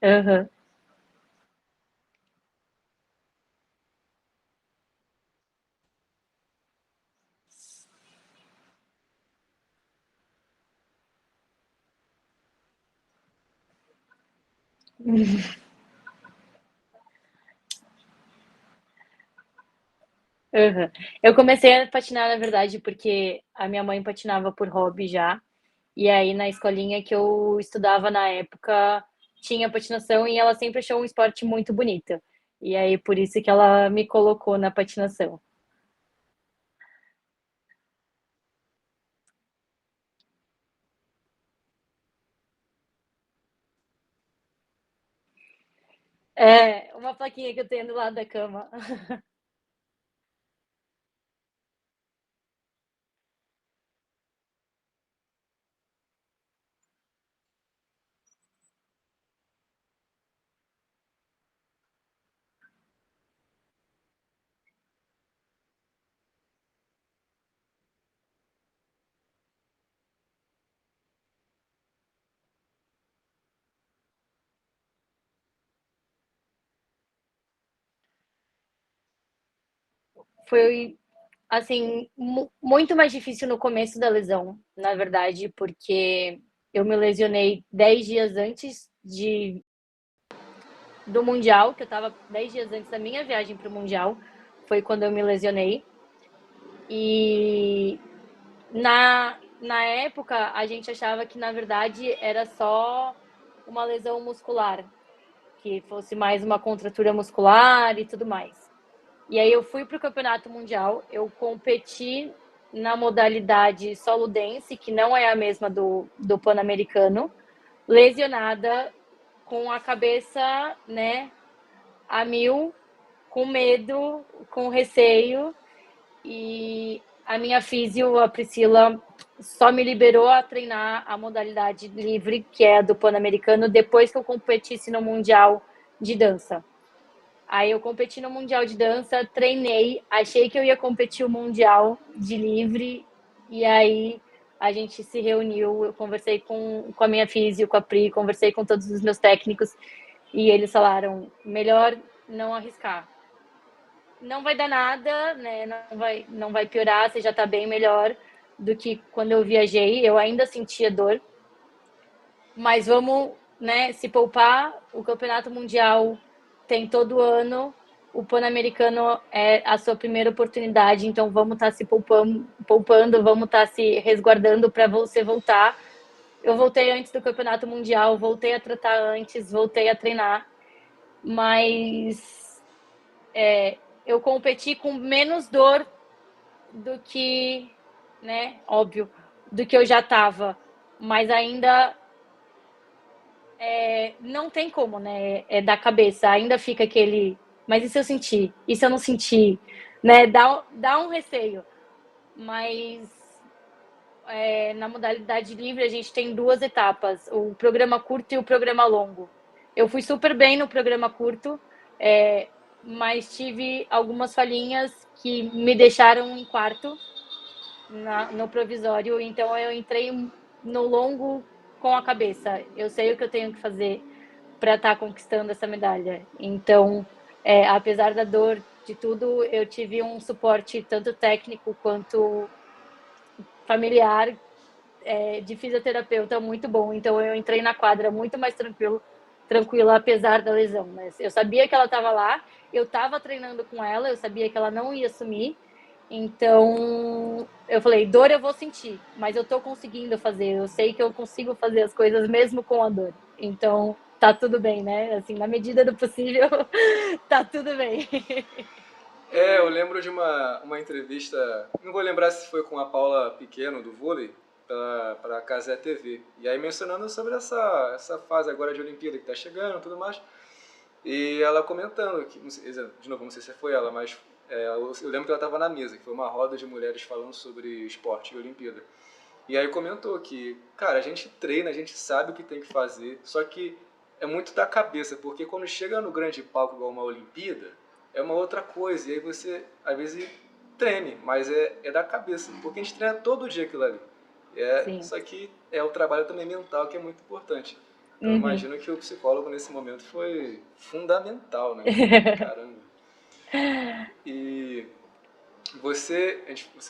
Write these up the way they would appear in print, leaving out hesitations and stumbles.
Aham. Aham. Eu comecei a patinar, na verdade, porque a minha mãe patinava por hobby já, e aí na escolinha que eu estudava na época, tinha patinação e ela sempre achou um esporte muito bonito. E aí por isso que ela me colocou na patinação. É, uma plaquinha que eu tenho do lado da cama. Foi, assim, muito mais difícil no começo da lesão, na verdade, porque eu me lesionei 10 dias antes do Mundial, que eu estava 10 dias antes da minha viagem para o Mundial, foi quando eu me lesionei. E na época a gente achava que na verdade era só uma lesão muscular, que fosse mais uma contratura muscular e tudo mais. E aí eu fui para o Campeonato Mundial, eu competi na modalidade solo dance, que não é a mesma do Pan-Americano, lesionada, com a cabeça, né, a mil, com medo, com receio. E a minha físio, a Priscila, só me liberou a treinar a modalidade livre, que é a do Pan-Americano, depois que eu competisse no Mundial de Dança. Aí eu competi no Mundial de Dança, treinei, achei que eu ia competir o Mundial de Livre, e aí a gente se reuniu, eu conversei com a minha físio, com a Pri, conversei com todos os meus técnicos, e eles falaram, melhor não arriscar. Não vai dar nada, né? Não vai piorar, você já tá bem melhor do que quando eu viajei. Eu ainda sentia dor, mas vamos, né, se poupar. O Campeonato Mundial tem todo ano. O Pan-Americano é a sua primeira oportunidade, então vamos estar se poupando, vamos estar se resguardando para você voltar. Eu voltei antes do Campeonato Mundial, voltei a tratar antes, voltei a treinar, mas eu competi com menos dor do que, né, óbvio, do que eu já estava, mas ainda não tem como, né, é da cabeça, ainda fica aquele, mas e se eu sentir? E se eu não sentir? Né, dá um receio, mas na modalidade livre a gente tem duas etapas, o programa curto e o programa longo. Eu fui super bem no programa curto, é, mas tive algumas falhinhas que me deixaram em quarto no provisório, então eu entrei no longo com a cabeça. Eu sei o que eu tenho que fazer para estar conquistando essa medalha. Então, apesar da dor de tudo, eu tive um suporte tanto técnico quanto familiar, de fisioterapeuta muito bom. Então, eu entrei na quadra muito mais tranquila, apesar da lesão. Né? Eu sabia que ela estava lá, eu estava treinando com ela, eu sabia que ela não ia sumir, então, eu falei, dor eu vou sentir, mas eu tô conseguindo fazer. Eu sei que eu consigo fazer as coisas mesmo com a dor. Então, tá tudo bem, né? Assim, na medida do possível, tá tudo bem. É, eu lembro de uma entrevista, não vou lembrar se foi com a Paula Pequeno, do vôlei, para a Casé TV. E aí mencionando sobre essa fase agora de Olimpíada que está chegando e tudo mais. E ela comentando, que, de novo, não sei se foi ela, mas eu lembro que ela estava na mesa, que foi uma roda de mulheres falando sobre esporte e Olimpíada. E aí comentou que, cara, a gente treina, a gente sabe o que tem que fazer, só que é muito da cabeça, porque quando chega no grande palco igual uma Olimpíada, é uma outra coisa, e aí você, às vezes, treme, mas é da cabeça, porque a gente treina todo dia aquilo ali. Sim. Só que é o trabalho também mental que é muito importante. Então eu Uhum. imagino que o psicólogo nesse momento foi fundamental, né? Caramba. E você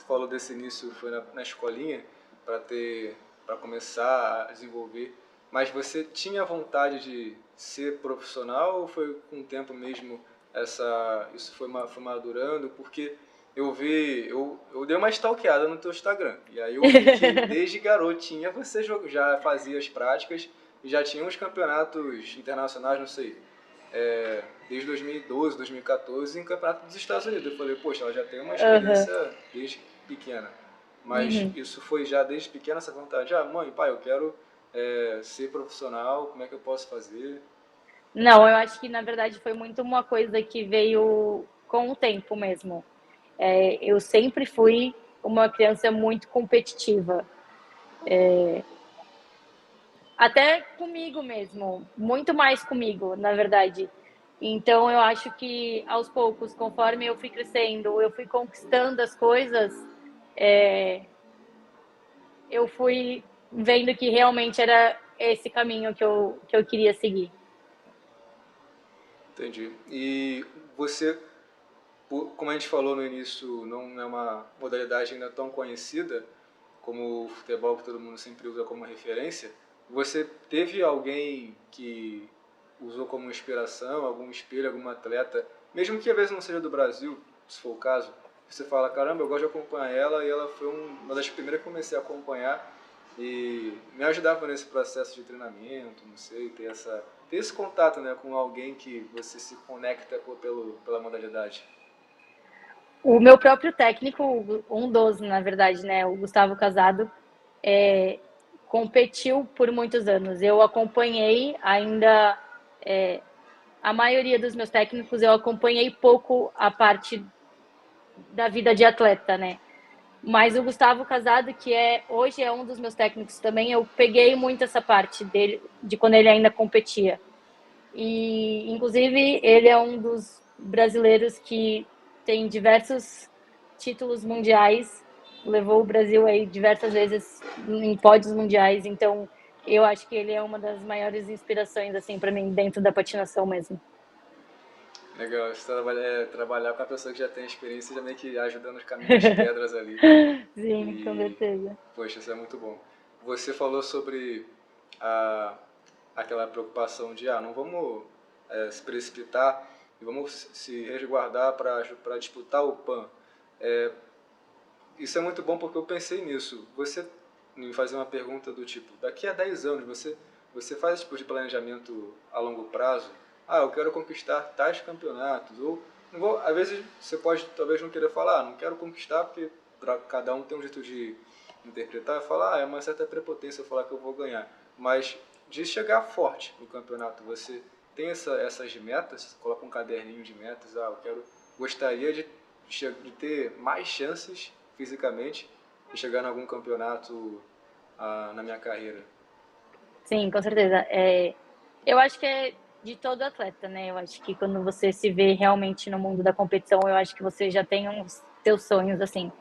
falou desse início, foi na escolinha, para para começar a desenvolver, mas você tinha vontade de ser profissional ou foi com o tempo mesmo isso foi madurando? Porque eu dei uma stalkeada no teu Instagram, e aí eu vi que desde garotinha você já fazia as práticas e já tinha uns campeonatos internacionais, não sei, desde 2012, 2014, em campeonato dos Estados Unidos. Eu falei, poxa, ela já tem uma Aham. experiência desde pequena. Mas Uhum. isso foi já desde pequena essa vontade. Ah, mãe, pai, eu quero ser profissional, como é que eu posso fazer? Não, eu acho que na verdade foi muito uma coisa que veio com o tempo mesmo. Eu sempre fui uma criança muito competitiva, até comigo mesmo, muito mais comigo, na verdade. Então eu acho que aos poucos, conforme eu fui crescendo, eu fui conquistando as coisas, eu fui vendo que realmente era esse caminho que eu queria seguir. Entendi. E você, como a gente falou no início, não é uma modalidade ainda tão conhecida como o futebol que todo mundo sempre usa como referência. Você teve alguém que usou como inspiração, algum espelho, algum atleta, mesmo que às vezes não seja do Brasil, se for o caso, você fala, caramba, eu gosto de acompanhar ela e ela foi uma das primeiras que comecei a acompanhar e me ajudava nesse processo de treinamento, não sei, ter esse contato, né, com alguém que você se conecta pela modalidade. O meu próprio técnico, um dos, na verdade, né, o Gustavo Casado, é, competiu por muitos anos. Eu acompanhei ainda a maioria dos meus técnicos, eu acompanhei pouco a parte da vida de atleta, né? Mas o Gustavo Casado, que hoje é um dos meus técnicos também, eu peguei muito essa parte dele, de quando ele ainda competia. E, inclusive, ele é um dos brasileiros que tem diversos títulos mundiais, levou o Brasil aí diversas vezes em pódios mundiais. Então, eu acho que ele é uma das maiores inspirações, assim, para mim, dentro da patinação mesmo. Legal, trabalhar com a pessoa que já tem experiência, já meio que ajuda nos caminhos das pedras ali. Sim, com E, certeza. poxa, isso é muito bom. Você falou sobre a, aquela preocupação de, não vamos se precipitar e vamos se resguardar para disputar o PAN. É, isso é muito bom porque eu pensei nisso. Você me fazer uma pergunta do tipo, daqui a 10 anos você faz esse tipo de planejamento a longo prazo? Ah, eu quero conquistar tais campeonatos. Ou, não vou, às vezes você pode talvez não querer falar, não quero conquistar porque cada um tem um jeito de interpretar e falar, é uma certa prepotência eu falar que eu vou ganhar. Mas de chegar forte no campeonato, você tem essas metas, você coloca um caderninho de metas, gostaria de ter mais chances fisicamente de chegar em algum campeonato na minha carreira. Sim, com certeza. Eu acho que é de todo atleta, né? Eu acho que quando você se vê realmente no mundo da competição, eu acho que você já tem uns teus sonhos, assim.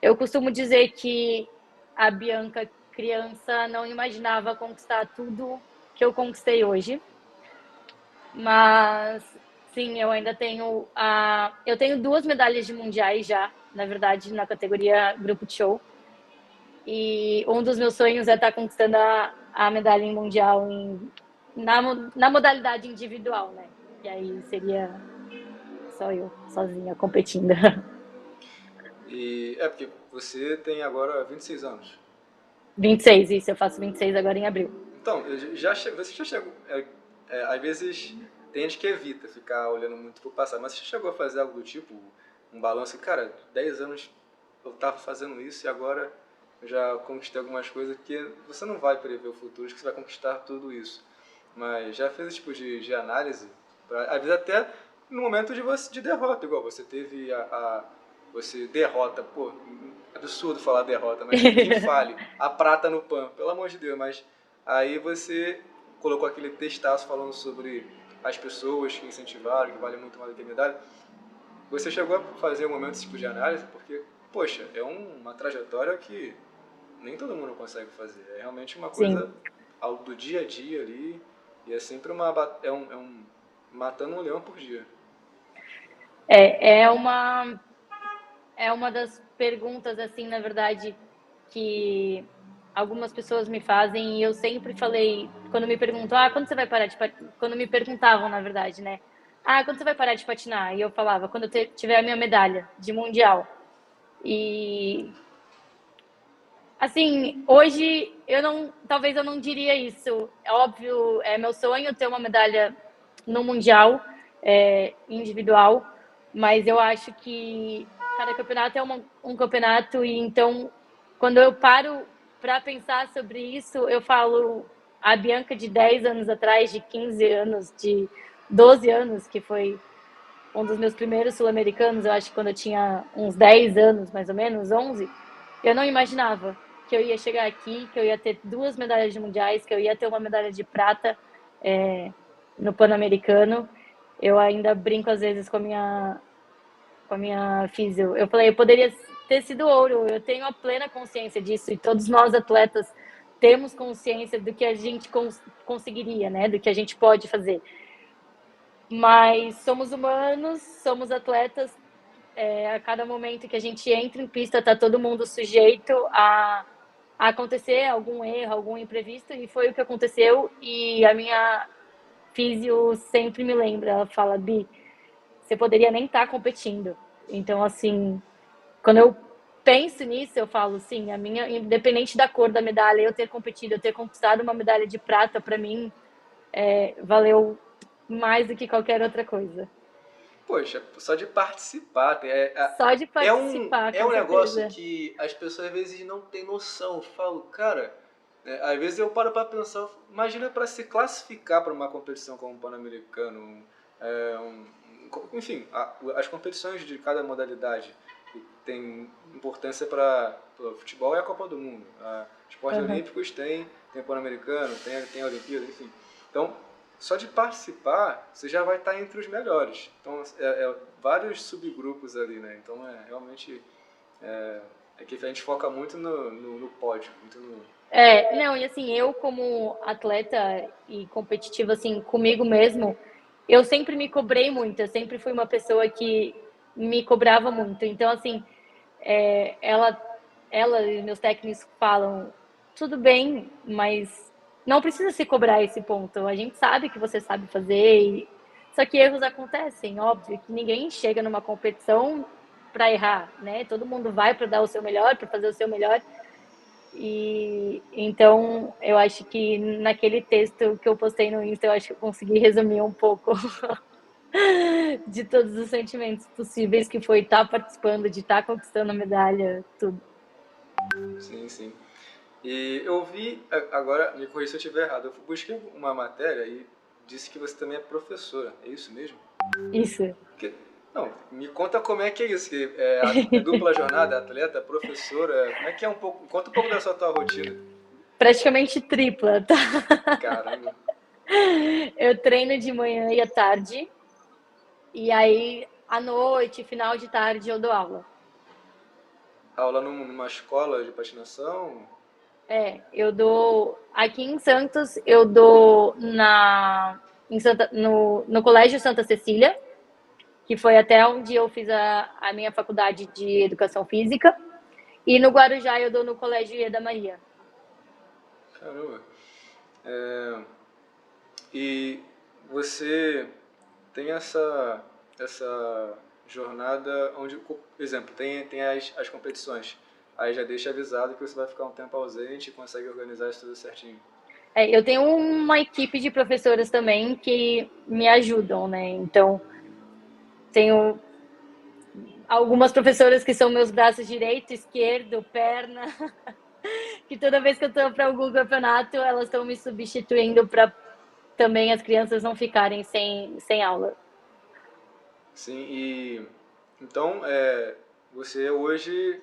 Eu costumo dizer que a Bianca, criança, não imaginava conquistar tudo que eu conquistei hoje, mas sim, eu ainda tenho eu tenho duas medalhas de mundiais já, na verdade, na categoria grupo de show. E um dos meus sonhos é estar conquistando a medalha em mundial na modalidade individual, né? E aí seria só eu, sozinha, competindo. E é porque você tem agora 26 anos. 26, isso, eu faço 26 agora em abril. Então, você já chegou. Às vezes tem gente que evita ficar olhando muito pro passado, mas você já chegou a fazer algo do tipo, um balanço, cara, 10 anos eu tava fazendo isso e agora eu já conquistei algumas coisas que você não vai prever o futuro, acho que você vai conquistar tudo isso. Mas já fez esse tipo de análise, às vezes até no momento de derrota, igual você teve você derrota, pô, absurdo falar derrota, mas que me fale, a prata no PAN, pelo amor de Deus, mas aí você colocou aquele textaço falando sobre as pessoas que incentivaram, que vale muito mais do que a medalha. Você chegou a fazer um momento desse tipo de análise? Porque, poxa, uma trajetória que nem todo mundo consegue fazer. É realmente uma Sim, coisa algo do dia a dia ali, e é sempre matando um leão por dia. É, é uma das perguntas, assim, na verdade, que algumas pessoas me fazem e eu sempre falei, quando me perguntam, quando você vai parar de patinar? Quando me perguntavam, na verdade, né? Quando você vai parar de patinar? E eu falava, quando eu tiver a minha medalha de mundial. E assim, hoje talvez eu não diria isso. É óbvio, é meu sonho ter uma medalha no mundial, individual, mas eu acho que cada campeonato é um campeonato e então quando eu paro para pensar sobre isso, eu falo a Bianca de 10 anos atrás, de 15 anos, de 12 anos, que foi um dos meus primeiros sul-americanos, eu acho que quando eu tinha uns 10 anos, mais ou menos, 11, eu não imaginava que eu ia chegar aqui, que eu ia ter 2 medalhas de mundiais, que eu ia ter uma medalha de prata no Pan-Americano. Eu ainda brinco às vezes com a minha físio. Eu falei, eu poderia ter sido ouro, eu tenho a plena consciência disso, e todos nós atletas temos consciência do que a gente conseguiria, né? Do que a gente pode fazer. Mas somos humanos, somos atletas. A cada momento que a gente entra em pista, está todo mundo sujeito a acontecer algum erro, algum imprevisto, e foi o que aconteceu. E a minha físio sempre me lembra, ela fala, Bi, você poderia nem estar competindo. Então, assim, quando eu penso nisso, eu falo, sim, a minha, independente da cor da medalha, eu ter competido, eu ter conquistado uma medalha de prata, para mim, valeu mais do que qualquer outra coisa. Poxa, só de participar. Só de participar, É com um negócio certeza. que as pessoas às vezes não têm noção. Eu falo, cara, às vezes eu paro para pensar, imagina para se classificar para uma competição como o Pan-Americano, enfim, as competições de cada modalidade que tem importância para o futebol é a Copa do Mundo. Esportes olímpicos tem Pan-Americano, tem a Olimpíada, enfim. Então, só de participar, você já vai estar entre os melhores. Então, vários subgrupos ali, né? Então, realmente... É que a gente foca muito no pódio, muito no... Não, e assim, eu como atleta e competitiva, assim, comigo mesmo, eu sempre me cobrei muito, eu sempre fui uma pessoa que me cobrava muito. Então, assim, ela e meus técnicos falam, tudo bem, mas não precisa se cobrar esse ponto. A gente sabe que você sabe fazer, só que erros acontecem, óbvio, que ninguém chega numa competição para errar, né? Todo mundo vai para dar o seu melhor, para fazer o seu melhor. E então eu acho que naquele texto que eu postei no Insta, eu acho que eu consegui resumir um pouco de todos os sentimentos possíveis que foi estar participando, de estar conquistando a medalha, tudo. Sim, sim. E eu vi, agora, me corrija se eu estiver errado, eu busquei uma matéria e disse que você também é professora, é isso mesmo? Isso. Porque, não, me conta como é que é isso, que é dupla jornada, atleta, professora, como é que é um pouco, conta um pouco da sua tua rotina. Praticamente tripla, tá? Caramba. Eu treino de manhã e à tarde, e aí à noite, final de tarde, eu dou aula. Aula numa escola de patinação? Eu dou aqui em Santos, eu dou no Colégio Santa Cecília, que foi até onde eu fiz a minha faculdade de Educação Física, e no Guarujá eu dou no Colégio Ieda Maria. Caramba. É, e você tem essa jornada onde, por exemplo, tem as competições. Aí já deixa avisado que você vai ficar um tempo ausente e consegue organizar isso tudo certinho. Eu tenho uma equipe de professoras também que me ajudam, né? Então, tenho algumas professoras que são meus braços direito, esquerdo, perna, que toda vez que eu estou para algum campeonato, elas estão me substituindo para também as crianças não ficarem sem aula. Sim, e então você hoje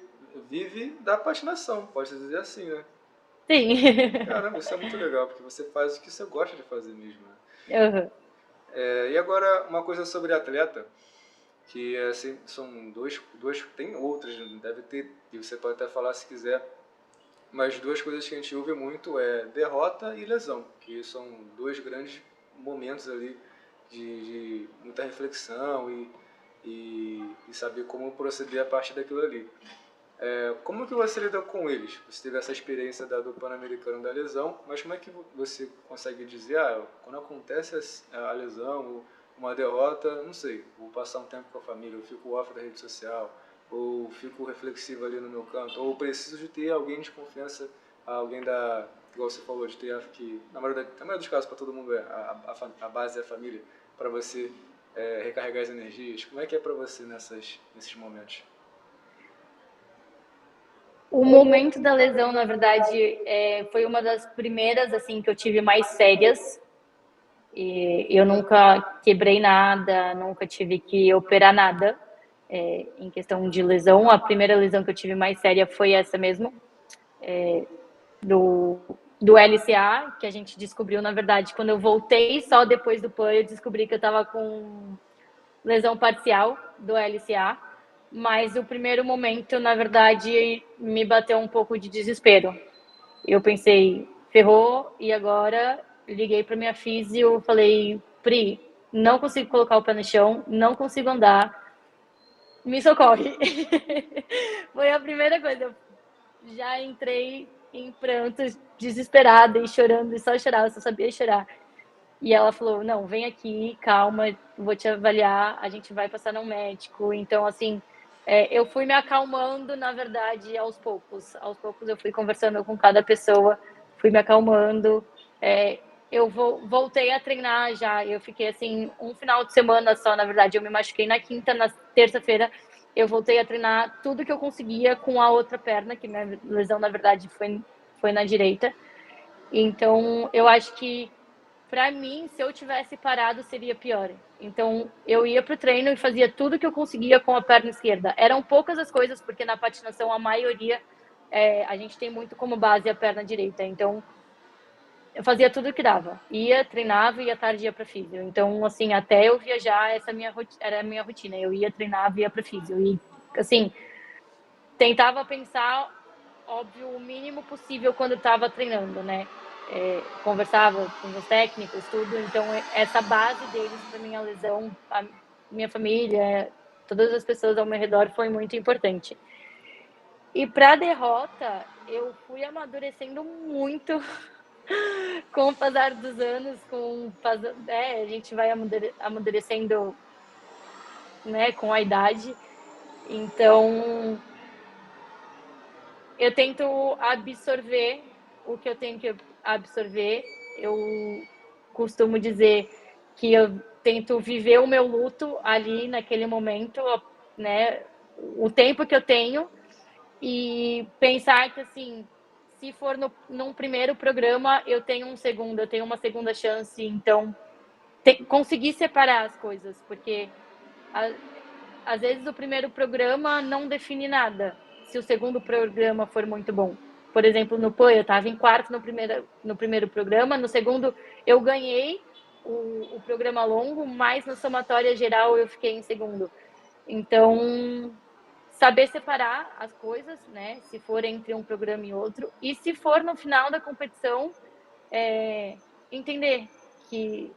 vive da patinação, pode dizer assim, né? Sim. Caramba, isso é muito legal, porque você faz o que você gosta de fazer mesmo, né? Uhum. E agora, uma coisa sobre atleta, que são tem outras, deve ter, e você pode até falar se quiser, mas duas coisas que a gente ouve muito é derrota e lesão, que são dois grandes momentos ali de muita reflexão e saber como proceder a partir daquilo ali. Como que você lida com eles? Você teve essa experiência do Pan-Americano da lesão, mas como é que você consegue dizer, quando acontece a lesão, ou uma derrota, não sei, vou passar um tempo com a família, eu fico off da rede social, ou fico reflexivo ali no meu canto, ou preciso de ter alguém de confiança, alguém igual você falou, de ter, que na maioria dos casos para todo mundo a base é a família, para você recarregar as energias. Como é que é para você nesses momentos? O momento da lesão, na verdade, foi uma das primeiras assim que eu tive mais sérias. E eu nunca quebrei nada, nunca tive que operar nada em questão de lesão. A primeira lesão que eu tive mais séria foi essa mesmo, do LCA, que a gente descobriu, na verdade, quando eu voltei, só depois do PAN, eu descobri que eu estava com lesão parcial do LCA. Mas o primeiro momento, na verdade, me bateu um pouco de desespero. Eu pensei, ferrou, e agora liguei para minha físio, falei, Pri, não consigo colocar o pé no chão, não consigo andar, me socorre. Foi a primeira coisa. Eu já entrei em prantos, desesperada e chorando, e só chorava, só sabia chorar. E ela falou, não, vem aqui, calma, vou te avaliar, a gente vai passar num médico. Então, assim, eu fui me acalmando, na verdade, aos poucos. Aos poucos eu fui conversando com cada pessoa, fui me acalmando. Eu voltei a treinar já, eu fiquei, assim, um final de semana só, na verdade. Eu me machuquei na quinta, na terça-feira eu voltei a treinar tudo que eu conseguia com a outra perna, que minha lesão, na verdade, foi na direita. Então, eu acho que para mim, se eu tivesse parado, seria pior. Então, eu ia pro treino e fazia tudo que eu conseguia com a perna esquerda. Eram poucas as coisas, porque na patinação a maioria a gente tem muito como base a perna direita. Então, eu fazia tudo que dava. Ia, treinava e à tarde ia para físio. Então, assim, até eu viajar, era a minha rotina. Eu ia, treinava e ia para físio. E, assim, tentava pensar, óbvio, o mínimo possível quando estava treinando, né? Conversava com os técnicos, tudo. Então, essa base deles para minha lesão, a minha família, todas as pessoas ao meu redor foi muito importante. E para a derrota, eu fui amadurecendo muito com o passar dos anos, a gente vai amadurecendo, né, com a idade. Então, eu tento absorver o que eu tenho que absorver. Eu costumo dizer que eu tento viver o meu luto ali naquele momento, né? O tempo que eu tenho e pensar que, assim, se for num primeiro programa, eu tenho eu tenho uma segunda chance. Então, conseguir separar as coisas, porque às vezes o primeiro programa não define nada se o segundo programa for muito bom. Por exemplo, no PAN, eu estava em quarto no primeiro programa, no segundo eu ganhei o programa longo, mas na somatória geral eu fiquei em segundo. Então, saber separar as coisas, né? Se for entre um programa e outro, e se for no final da competição, entender que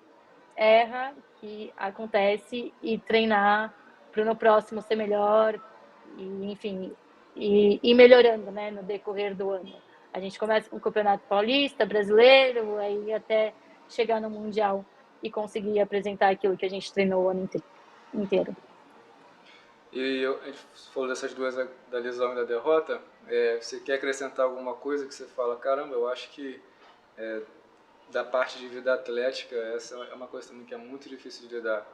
erra, que acontece e treinar para no próximo ser melhor e, enfim, e ir melhorando, né, no decorrer do ano. A gente começa com o Campeonato Paulista, Brasileiro, aí até chegar no Mundial e conseguir apresentar aquilo que a gente treinou o ano inteiro. E a gente falou dessas duas, da lesão e da derrota. Você quer acrescentar alguma coisa que você fala, caramba, eu acho que da parte de vida atlética, essa é uma coisa também que é muito difícil de lidar.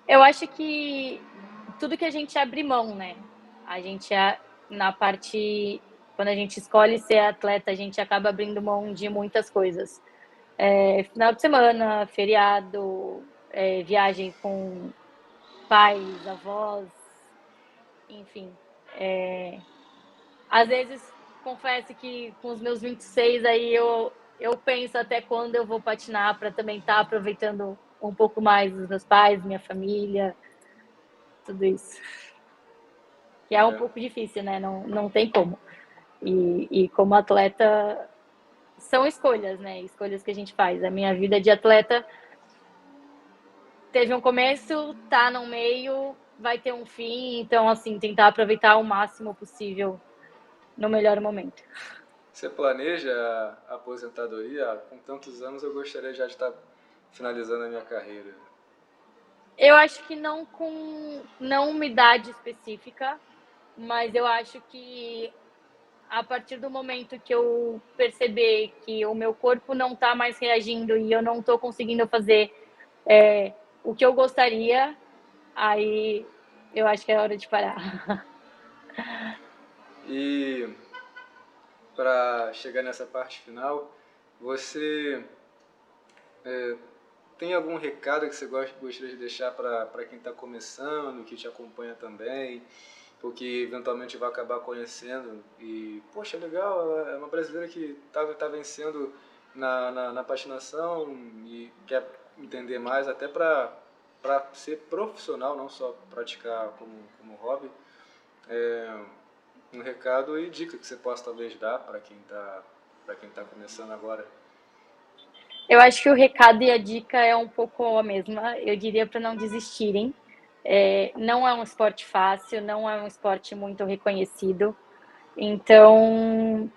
Eu acho que tudo que a gente abre mão, né? A gente, na parte, quando a gente escolhe ser atleta, a gente acaba abrindo mão de muitas coisas. Final de semana, feriado, viagem com pais, avós, enfim. Às vezes, confesso que com os meus 26 aí eu penso até quando eu vou patinar para também estar aproveitando um pouco mais os meus pais, minha família, tudo isso. Que é um pouco difícil, né? Não tem como. E como atleta, são escolhas, né? Escolhas que a gente faz. A minha vida de atleta teve um começo, tá no meio, vai ter um fim. Então, assim, tentar aproveitar o máximo possível no melhor momento. Você planeja a aposentadoria? Com tantos anos eu gostaria já de estar finalizando a minha carreira. Eu acho que não com não uma idade específica, mas eu acho que a partir do momento que eu perceber que o meu corpo não está mais reagindo e eu não estou conseguindo fazer o que eu gostaria, aí eu acho que é hora de parar. E para chegar nessa parte final, você tem algum recado que você gostaria de deixar para quem está começando, que te acompanha também, ou que eventualmente vai acabar conhecendo? E, poxa, legal, ela é uma brasileira que tá vencendo na patinação e quer entender mais, até para ser profissional, não só praticar como hobby. Um recado e dica que você possa talvez dar para quem tá começando agora. Eu acho que o recado e a dica é um pouco a mesma. Eu diria para não desistirem. Não é um esporte fácil, não é um esporte muito reconhecido. Então,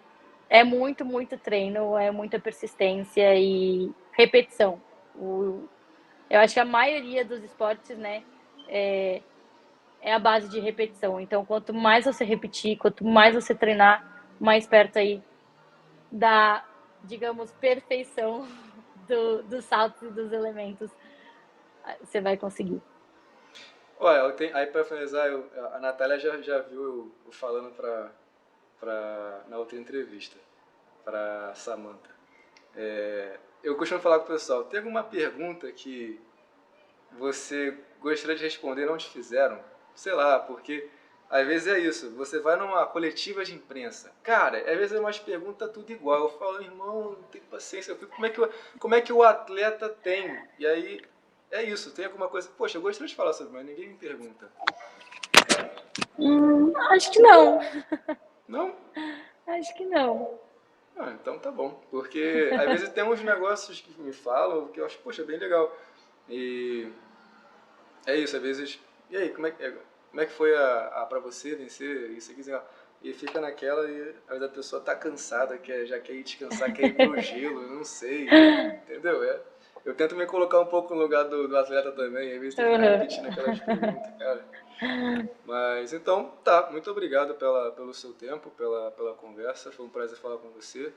é muito, muito treino, é muita persistência e repetição. Eu acho que a maioria dos esportes, né, é a base de repetição. Então, quanto mais você repetir, quanto mais você treinar, mais perto aí da, digamos, perfeição dos saltos e dos elementos você vai conseguir. Olha, aí para finalizar, a Natália já viu eu falando na outra entrevista, para Samantha. Eu costumo falar com o pessoal, tem alguma pergunta que você gostaria de responder e não te fizeram? Sei lá, porque às vezes é isso, você vai numa coletiva de imprensa, cara, às vezes é umas perguntas tudo igual, eu falo, irmão, não tem paciência, eu fico, como é que o atleta tem? E aí, é isso, tem alguma coisa, poxa, eu gostaria de falar sobre, mas ninguém me pergunta. Acho que não. Não? Acho que não. Ah, então tá bom. Porque às vezes tem uns negócios que me falam que eu acho, poxa, bem legal. E é isso, às vezes. E aí, como é que foi pra você vencer isso aqui? Assim, ó, e fica naquela e às vezes a pessoa tá cansada, já quer ir descansar, quer ir pro gelo, eu não sei. Entendeu? Eu tento me colocar um pouco no lugar do atleta também, às vezes tem que ficar repetindo aquelas perguntas, cara. Mas então, tá, muito obrigado pelo seu tempo, pela conversa, foi um prazer falar com você.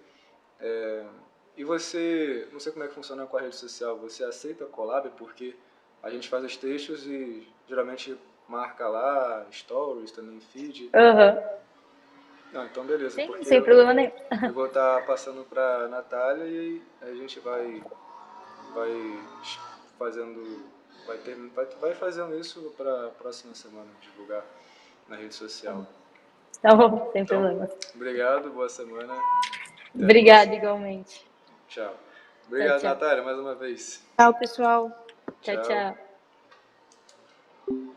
E você, não sei como é que funciona com a rede social, você aceita collab? Porque a gente faz os textos e geralmente marca lá, stories, também feed. Uhum. Não, então beleza, Sim, porque sem problema nenhum. eu vou estar passando pra Natália e a gente vai fazendo, vai fazendo isso pra próxima semana, divulgar na rede social. Tá bom, sem Então, problema. obrigado, boa semana, até a Obrigada, próxima. igualmente. Tchau. Tchau, Obrigado, tchau. Natália, mais uma vez. Tchau, pessoal. Tchau, Tchau. tchau.